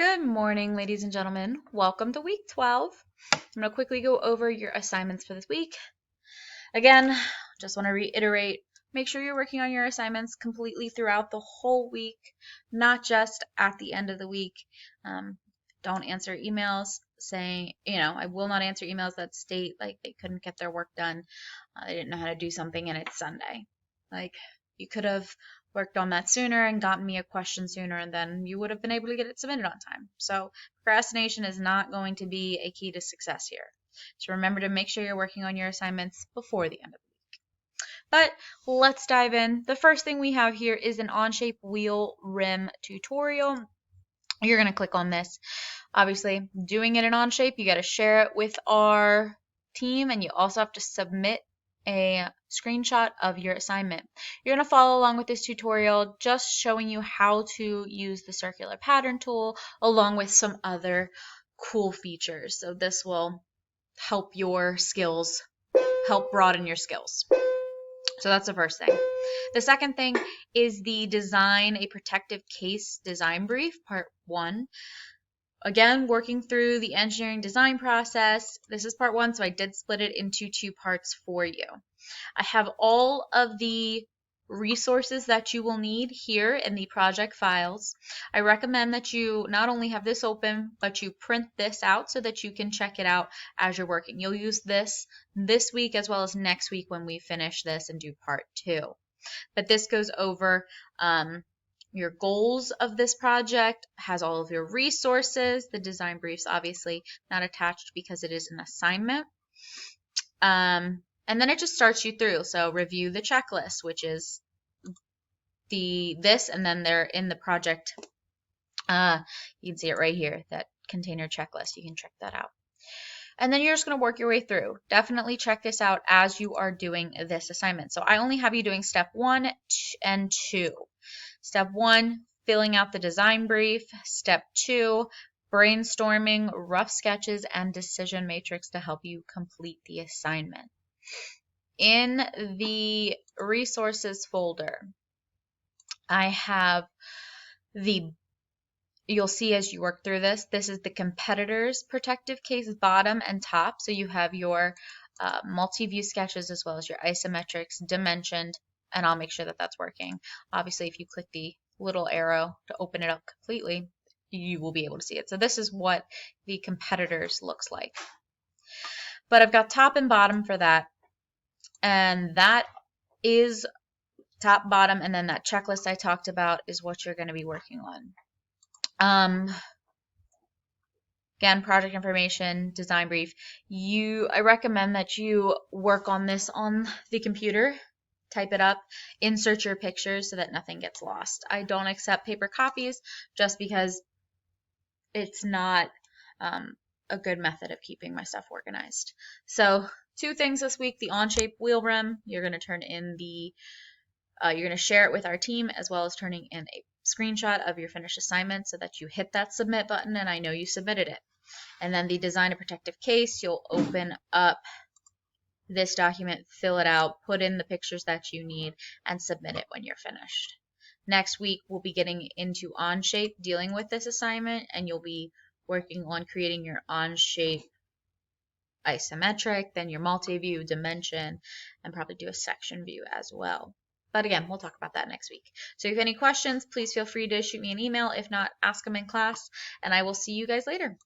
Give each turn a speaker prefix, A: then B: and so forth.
A: Good morning, ladies and gentlemen. Welcome to week 12. I'm going to quickly go over your assignments for this week. Again, just want to reiterate, make sure you're working on your assignments completely throughout the whole week, not just at the end of the week. Don't answer emails saying, I will not answer emails that state like they couldn't get their work done. They didn't know how to do something and it's Sunday. Like, you could have worked on that sooner and gotten me a question sooner, and then you would have been able to get it submitted on time. So procrastination is not going to be a key to success here. So remember to make sure you're working on your assignments before the end of the week. But let's dive in. The first thing we have here is an on-shape wheel rim tutorial. You're going to click on this. Obviously, doing it in on-shape, you got to share it with our team, and you also have to submit a screenshot of your assignment. You're going to follow along with this tutorial, just showing you how to use the circular pattern tool along with some other cool features. So this will help your skills, help broaden your skills. So that's the first thing. The second thing is the design a protective case design brief, part 1. Again, working through the engineering design process. This is part 1, so I did split it into 2 parts for you. I have all of the resources that you will need here in the project files. I recommend that you not only have this open, but you print this out so that you can check it out as you're working. You'll use this week as well as next week when we finish this and do part 2. But this goes over your goals of this project, has all of your resources. The design brief's obviously not attached because it is an assignment. And then it just starts you through. So review the checklist, which is this, and then they're in the project. You can see it right here, that container checklist. You can check that out. And then you're just going to work your way through. Definitely check this out as you are doing this assignment. So I only have you doing step 1 and 2. Step 1, filling out the design brief. Step 2, brainstorming rough sketches and decision matrix to help you complete the assignment. In the resources folder, I have you'll see as you work through this is the competitor's protective case bottom and top. So you have your multi-view sketches as well as your isometrics dimensioned, and I'll make sure that that's working. Obviously, if you click the little arrow to open it up completely, you will be able to see it. So this is what the competitors looks like. But I've got top and bottom for that, and that is top, bottom, and then that checklist I talked about is what you're going to be working on. Again, project information, design brief. I recommend that you work on this on the computer, type it up, insert your pictures so that nothing gets lost. I don't accept paper copies just because it's not a good method of keeping my stuff organized. So 2 things this week: the on-shape wheel rim. You're going to turn in you're going to share it with our team, as well as turning in a screenshot of your finished assignment so that you hit that submit button and I know you submitted it. And then the design a protective case, you'll open up this document, fill it out, put in the pictures that you need, and submit it when you're finished. Next week, we'll be getting into on-shape, dealing with this assignment, and you'll be working on creating your on-shape isometric, then your multi-view, dimension, and probably do a section view as well. But again, we'll talk about that next week. So if you have any questions, please feel free to shoot me an email. If not, ask them in class, and I will see you guys later.